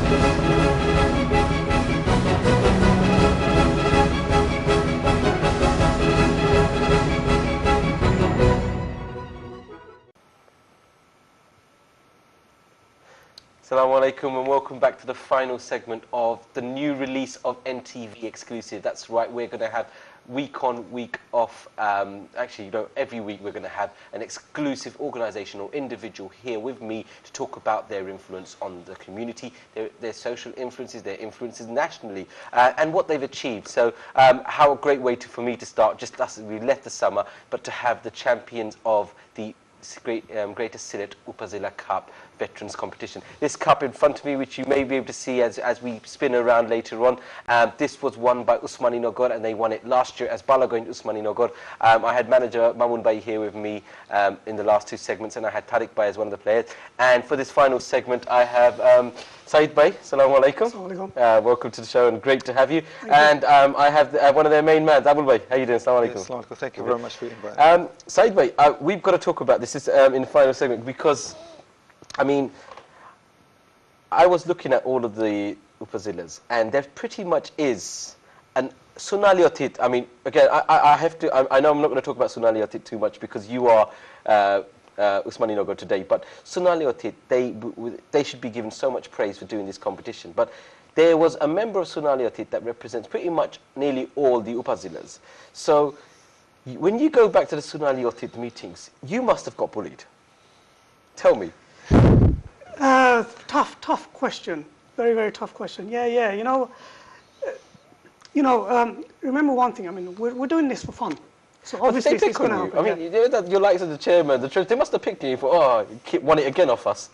Assalamu alaikum and welcome back to the final segment of the new release of NTV Exclusive. That's right, we're going to have week on, week off, actually, you know, every week we're going to have an exclusive organisation or individual here with me to talk about their influence on the community, their social influences, their influences nationally, and what they've achieved. So how a great way for me to start, just us, we left the summer, but to have the champions of the greatest Sylhet Upazilla Cup Veterans Competition. This cup in front of me, which you may be able to see as we spin around later on, this was won by Osmani Nagar, and they won it last year as Balagoin Osmani Nagar. I had manager Mamun Bhai here with me in the last two segments, and I had Tariq Bhai as one of the players. And for this final segment, I have Saeed Bhai. Assalamu alaikum. Assalamu alaikum. Welcome to the show, and great to have you. And I have one of their main man, Abul Bhai. How you doing? Assalamu alaikum. Yes, assalamu alaikum. Thank you very much for the invite. Saeed Bhai, we've got to talk about this in the final segment because, I mean, I was looking at all of the Upazillas, and there pretty much is an Sunaliotit. I mean, again, I have to. I know I'm not going to talk about Sunaliotit too much because you are Osmani Nagar today, but Sunaliotit, they should be given so much praise for doing this competition. But there was a member of Sunaliotit that represents pretty much nearly all the Upazillas. So when you go back to the Sunaliotit meetings, you must have got bullied. Tell me. Tough question. Very, very tough question. Yeah. Remember one thing. I mean, we're doing this for fun. So obviously it's going to happen. I mean, you're like the chairman, they must have picked you for, won it again off us.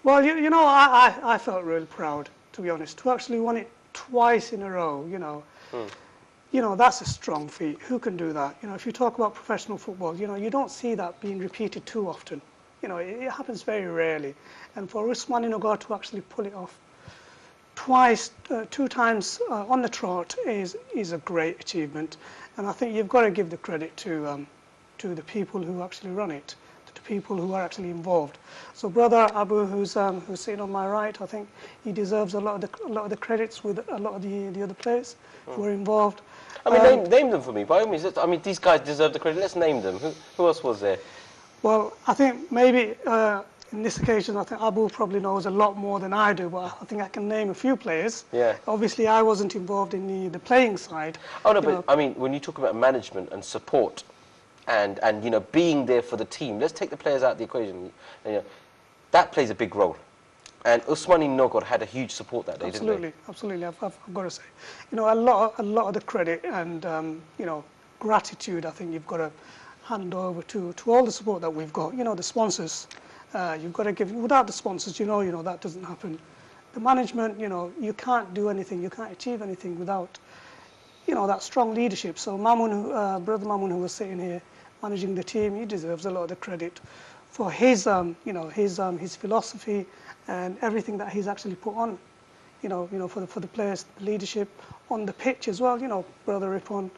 Well, I felt really proud, to be honest, to actually won it twice in a row. That's a strong feat. Who can do that? If you talk about professional football, you don't see that being repeated too often. It happens very rarely. And for Osmani Nagar to actually pull it off twice, 2 times on the trot is a great achievement. And I think you've got to give the credit to the people who actually run it, to the people who are actually involved. So brother Abu, who's sitting on my right, I think he deserves a lot of the credits with a lot of the other players who are involved. I mean, name them for me, by all means. I mean, these guys deserve the credit. Let's name them. Who else was there? Well, I think maybe in this occasion, I think Abu probably knows a lot more than I do, but I think I can name a few players. Yeah. Obviously, I wasn't involved in the playing side. Oh, no, but I mean, when you talk about management and support and being there for the team, let's take the players out of the equation. That plays a big role. And Osmani Nagar had a huge support that day, didn't they? Absolutely. I've got to say. A lot of the credit and, gratitude, I think you've got to hand over to all the support that we've got. The sponsors, you've got to give. Without the sponsors, that doesn't happen. The management, you can't do anything, you can't achieve anything without, that strong leadership. So Mamun, brother Mamun, who was sitting here managing the team, he deserves a lot of the credit for his, his philosophy and everything that he's actually put on, for the players, the leadership on the pitch as well. Brother Ripon.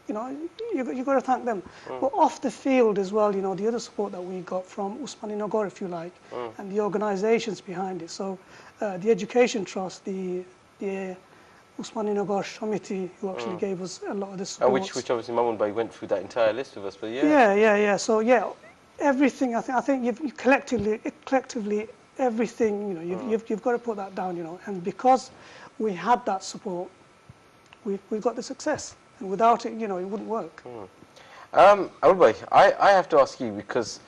You've got to thank them. But off the field as well, the other support that we got from Osmani Nagar, if you like, and the organisations behind it. So the Education Trust, the Osmani Nagar Shamiti, who actually gave us a lot of the support. Which obviously Mamun Bhai went through that entire list with us, but yeah. So everything. I think you've collectively everything. You've got to put that down. And because we had that support, we've got the success. And without it, it wouldn't work. Abul Bhai, I have to ask you, because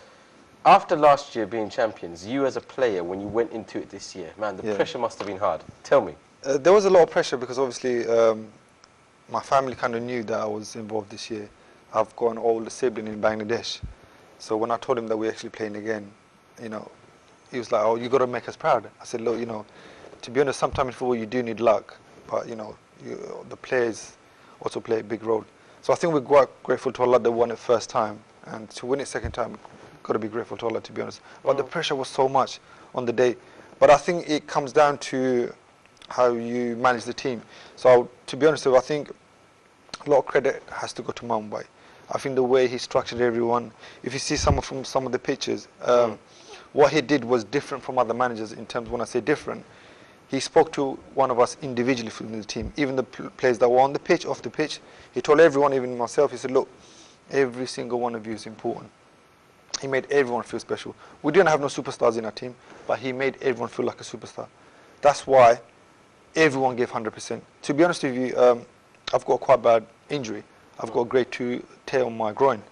after last year being champions, you as a player, when you went into it this year, man, the pressure must have been hard. Tell me. There was a lot of pressure because obviously my family kind of knew that I was involved this year. I've got an older sibling in Bangladesh. So when I told him that we're actually playing again, he was like, oh, you got to make us proud. I said, look, to be honest, sometimes in football you do need luck, but, the players also play a big role. So I think we're quite grateful to Allah that won it first time, and to win it second time, got to be grateful to Allah, to be honest. But the pressure was so much on the day. But I think it comes down to how you manage the team. So to be honest, I think a lot of credit has to go to Mumbai. I think the way he structured everyone, if you see some of the pictures, what he did was different from other managers in terms, when I say different, he spoke to one of us individually from the team, even the players that were on the pitch, off the pitch. He told everyone, even myself, he said, look, every single one of you is important. He made everyone feel special. We didn't have no superstars in our team, but he made everyone feel like a superstar. That's why everyone gave 100%. To be honest with you, I've got a quite bad injury. I've got a grade 2 tear on my groin.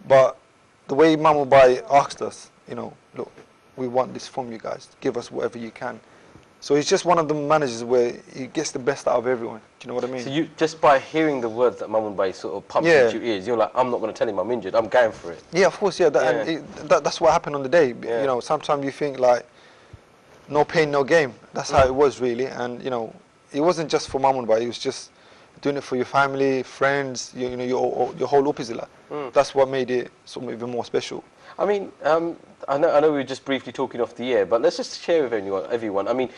But the way Mamu Bai asked us, you know, look, we want this from you guys. Give us whatever you can. So he's just one of the managers where he gets the best out of everyone. Do you know what I mean? So you, just by hearing the words that Mamun Bai sort of pumped into your ears, you're like, I'm not going to tell him I'm injured. I'm going for it. Yeah, of course, yeah. And that's what happened on the day. Yeah. You know, sometimes you think like, no pain, no game. That's how it was really. And you know, it wasn't just for Mamun Bai. It was just doing it for your family, friends. You know, your whole Upazilla. That's what made it sort of even more special. I mean, I know we were just briefly talking off the air, but let's just share with everyone. I mean,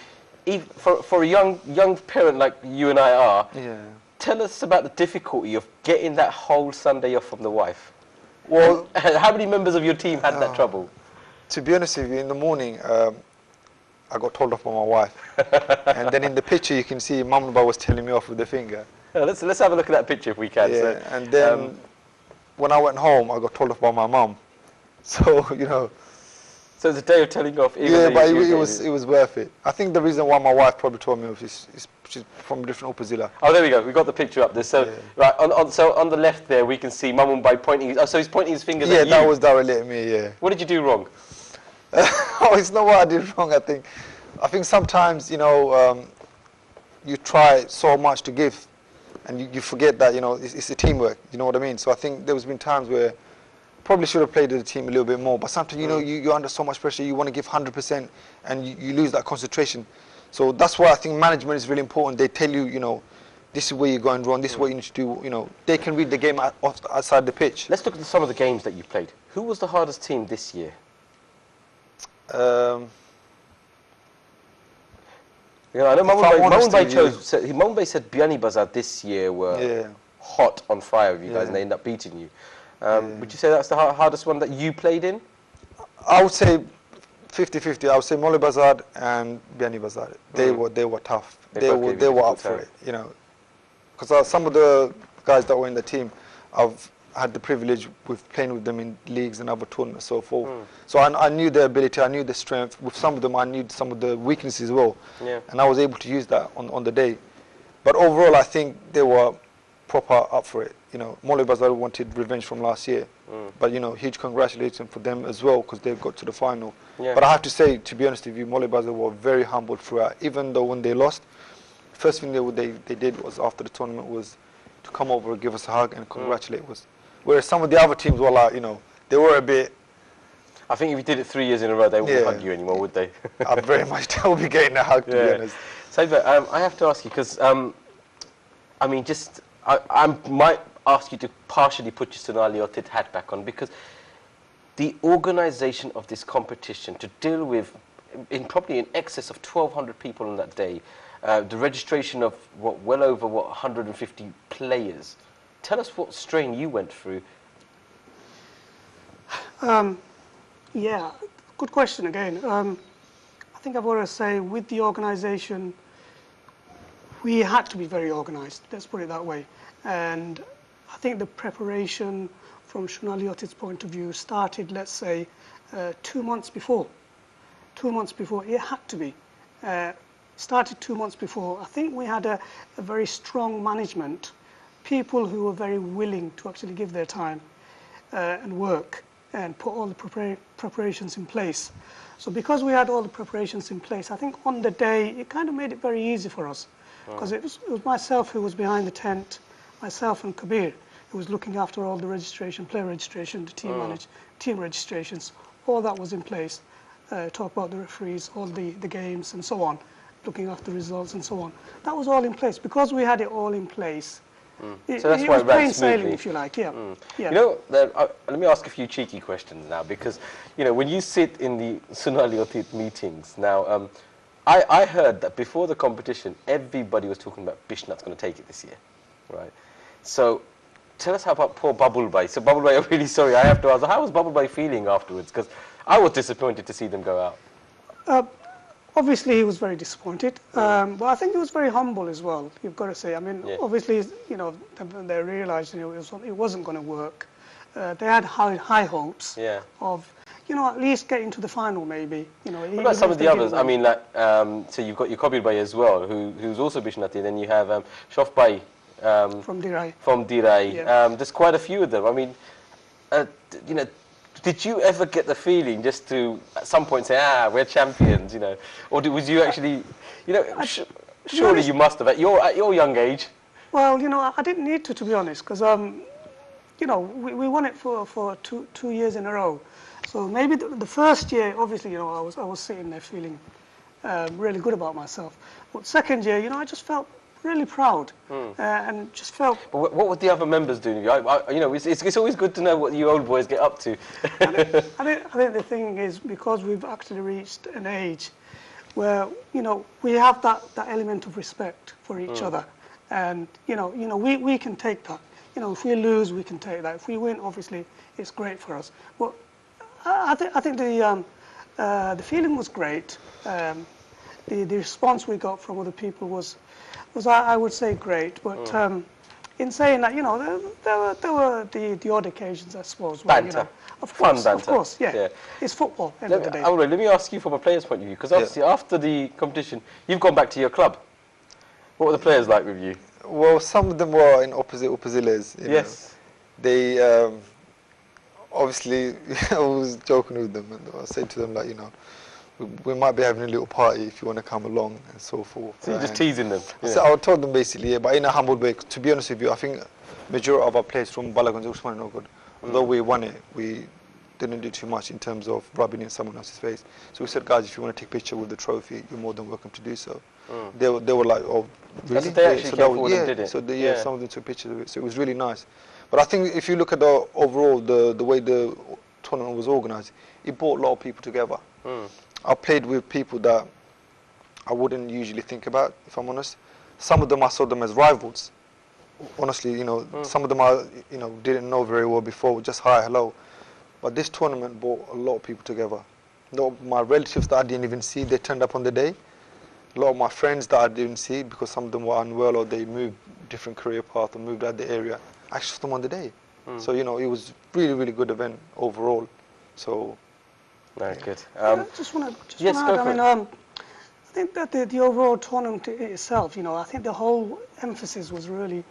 for a young parent like you and I are, tell us about the difficulty of getting that whole Sunday off from the wife. Well, how many members of your team had that trouble? To be honest with you, in the morning, I got told off by my wife, and then in the picture you can see Mum was telling me off with the finger. Let's have a look at that picture if we can. Yeah, so, and then when I went home, I got told off by my mum. So you know. So it's a day of telling off. Yeah, but it was worth it. I think the reason why my wife probably told me off is she's from a different Upazilla. Oh, there we go. We got the picture up there. So right on the left there, we can see Mamun Bai pointing. Oh, so he's pointing his fingers at you. Yeah, that was directly at me. Yeah. What did you do wrong? Oh, it's not what I did wrong. I think sometimes you know you try so much to give, and you forget that you know it's a teamwork. You know what I mean? So I think there's been times where probably should have played with the team a little bit more, but sometimes you know you're under so much pressure, you want to give 100%, and you lose that concentration. So that's why I think management is really important. They tell you, you know, this is where you're going wrong, this is what you need to do. You know, they can read the game outside the pitch. Let's look at some of the games that you played. Who was the hardest team this year? You know, I know Mamun Bai said Biani Bazar this year were hot on fire with you guys, and they ended up beating you. Would you say that's the hardest one that you played in? I would say 50-50. I would say Mole Bazar and Biani Bazar. They were tough. They were up for it, you know. Because some of the guys that were in the team, I've had the privilege with playing with them in leagues and other tournaments, so forth. So I knew their ability, I knew their strength. With some of them, I knew some of the weaknesses as well. And I was able to use that on the day. But overall, I think they were proper up for it. You know, Mole Bazar wanted revenge from last year, but you know, huge congratulations for them as well because they got to the final. But I have to say, to be honest with you, Mole Bazar were very humbled throughout. Even though when they lost, first thing they did was after the tournament was to come over and give us a hug and congratulate us. Whereas some of the other teams were like, you know, they were a bit. I think if you did it 3 years in a row, they wouldn't hug you anymore, would they? I very much they'll be getting a hug, to be honest. So, I have to ask you because, I mean, I might ask you to partially put your Sonali Otit hat back on because the organisation of this competition to deal with probably in excess of 1,200 people on that day, the registration of well over 150 players. Tell us what strain you went through. Yeah, good question again. I think I've got to say with the organisation, we had to be very organised, let's put it that way. And I think the preparation from Shunali Otit's point of view started, let's say, 2 months before. 2 months before, it had to be. Started 2 months before. I think we had a very strong management, people who were very willing to actually give their time and work and put all the preparations in place. So because we had all the preparations in place, I think on the day, it kind of made it very easy for us. Because it was myself who was behind the tent, myself and Kabir, who was looking after all the registration, player registration, the team registrations. All that was in place. Talk about the referees, all the games and so on, looking after the results and so on. That was all in place. Because we had it all in place, so that's it why was it ran plain sailing, smoothly. if you like, yeah. You know, let me ask a few cheeky questions now, because, you know, when you sit in the Sonali Otit meetings, now, I heard that before the competition, everybody was talking about Bishnat's going to take it this year, right? So, tell us how about poor Babul Bhai. So, Babul Bhai, I'm really sorry, I have to ask, how was Babul Bhai feeling afterwards? Because I was disappointed to see them go out. obviously he was very disappointed, but I think he was very humble as well. You've got to say. I mean, obviously, you know, they realised, you know, it wasn't going to work. They had high hopes of, you know, at least getting to the final, maybe. You know, what about some of the others? I mean, like, so you've got your Kabir Bhai as well, who's also Bishnati. Then you have Shof Bhai from Dirai. From Dirai. There's quite a few of them. I mean, you know, did you ever get the feeling just to at some point say, we're champions, you know, or was you actually, you know, surely you must have at your young age. Well, you know, I didn't need to be honest, because you know, we won it for two years in a row. So maybe the first year, obviously, you know, I was sitting there feeling really good about myself. But second year, you know, I just felt really proud and just felt. But what were the other members doing? You know, it's always good to know what you old boys get up to. I think the thing is, because we've actually reached an age where, you know, we have that element of respect for each other, and you know, we can take that. You know, if we lose, we can take that. If we win, obviously, it's great for us. But I think the feeling was great. The response we got from other people was I would say great. But in saying that, you know, there were the odd occasions, I suppose. Where, Banter. You know, of course, Fun banter. Of course, yeah. It's football, end of the day. Let me ask you from a player's point of view, because obviously after the competition, you've gone back to your club. What were the players like with you? Well, some of them were in opposite Upazillas. Yes. Know. They obviously, I was joking with them, and I said to them, like, you know, we might be having a little party if you want to come along and so forth. So you're just teasing them? So I told them basically, but in a humble way. To be honest with you, I think majority of our players from Balagunj, Osmani, Nagar, although we won it, we didn't do too much in terms of rubbing in someone else's face. So we said, guys, if you want to take a picture with the trophy, you're more than welcome to do so. They were like, oh, really? So they actually came forward and did it? So some of them took pictures of it. So it was really nice. But I think if you look at the overall, the way the tournament was organised, it brought a lot of people together. I played with people that I wouldn't usually think about, if I'm honest. Some of them I saw them as rivals. Honestly, you know, some of them I, you know, didn't know very well before, just hi, hello. But this tournament brought a lot of people together. A lot of my relatives that I didn't even see, they turned up on the day. A lot of my friends that I didn't see because some of them were unwell or they moved different career path or moved out the area, I saw them on the day. So, you know, it was really, really good event overall. So, very good. I just want to add, I mean, I think that the overall tournament itself, you know, I think the whole emphasis was really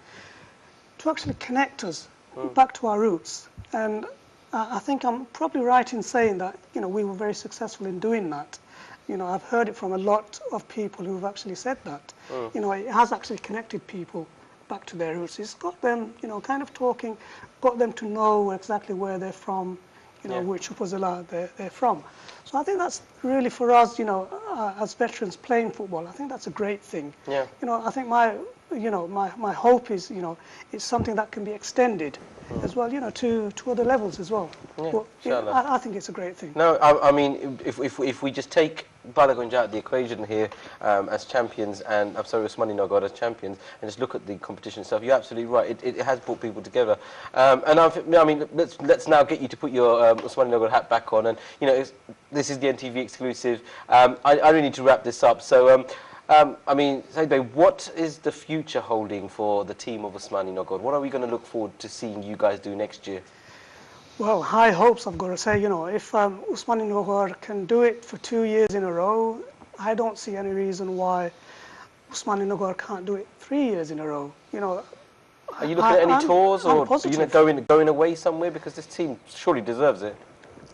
to actually connect us back to our roots. And I think I'm probably right in saying that, you know, we were very successful in doing that. You know, I've heard it from a lot of people who've actually said that. You know, it has actually connected people back to their roots. It's got them, you know, kind of talking, got them to know exactly where they're from, you know, which Upazilla they're from. So I think that's really for us, you know, as veterans playing football, I think that's a great thing. You know, I think my hope is, you know, it's something that can be extended as well, you know, to other levels as well. But, I think it's a great thing. No, I mean, if we just take Balagunj out of the equation here as champions, and I'm sorry, Osmani Nagar as champions, and just look at the competition itself, you're absolutely right. It has brought people together. And I mean, let's now get you to put your Osmani Nagar hat back on, and you know, this is the NTV exclusive. I really need to wrap this up. So. I mean, Saeed, what is the future holding for the team of Osmani Nagar? What are we going to look forward to seeing you guys do next year? Well, high hopes, I've got to say. You know, if Osmani Nagar can do it for 2 years in a row, I don't see any reason why Osmani Nagar can't do it 3 years in a row. You know, are you looking at any tours or you know, going away somewhere, because this team surely deserves it?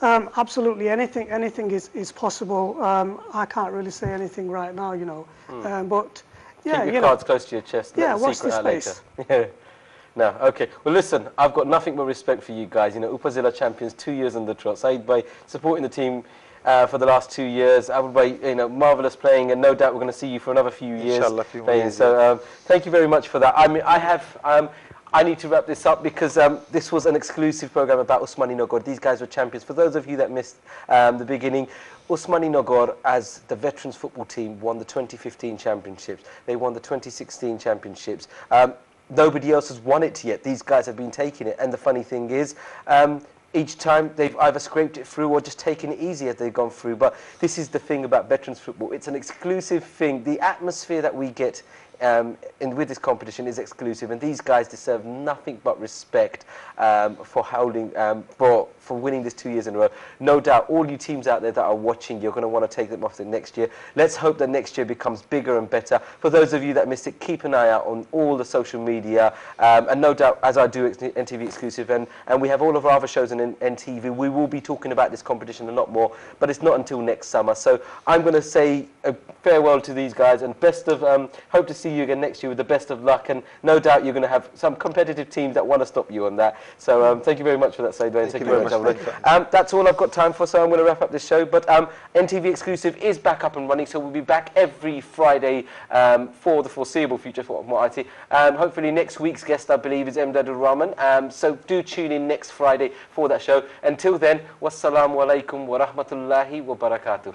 Absolutely, anything is possible. I can't really say anything right now, you know. But yeah, keep your cards close to your chest. Yeah, watch this space. Yeah. No, okay. Well, listen, I've got nothing but respect for you guys. You know, Upazilla champions, 2 years on the trot. Saeed Bhai supporting the team for the last 2 years. Abul Bhai, you know, marvellous playing, and no doubt we're going to see you for another few years. Inshallah, playing. So thank you very much for that. I mean, I need to wrap this up because this was an exclusive program about Osmani Nagar. These guys were champions. For those of you that missed the beginning, Osmani Nagar, as the veterans football team, won the 2015 championships. They won the 2016 championships. Nobody else has won it yet. These guys have been taking it. And the funny thing is, each time they've either scraped it through or just taken it easy as they've gone through. But this is the thing about veterans football. It's an exclusive thing. The atmosphere that we get with this competition is exclusive, and these guys deserve nothing but respect for holding, for winning this 2 years in a row. No doubt, all you teams out there that are watching, you're going to want to take them off the next year. Let's hope that next year becomes bigger and better. For those of you that missed it, keep an eye out on all the social media, and no doubt, as I do NTV exclusive, and we have all of our other shows on NTV, we will be talking about this competition a lot more, but it's not until next summer. So I'm going to say a farewell to these guys, and best of, hope to see you again next year with the best of luck, and no doubt you're going to have some competitive teams that want to stop you on that. So thank you very much for that, Said. Thank you very much. That's all I've got time for, so I'm going to wrap up this show. But NTV exclusive is back up and running, so we'll be back every Friday for the foreseeable future for what I see. Hopefully next week's guest, I believe, is Emdadul Rahman. So do tune in next Friday for that show. Until then, wassalamu alaikum wa rahmatullahi wa barakatuh.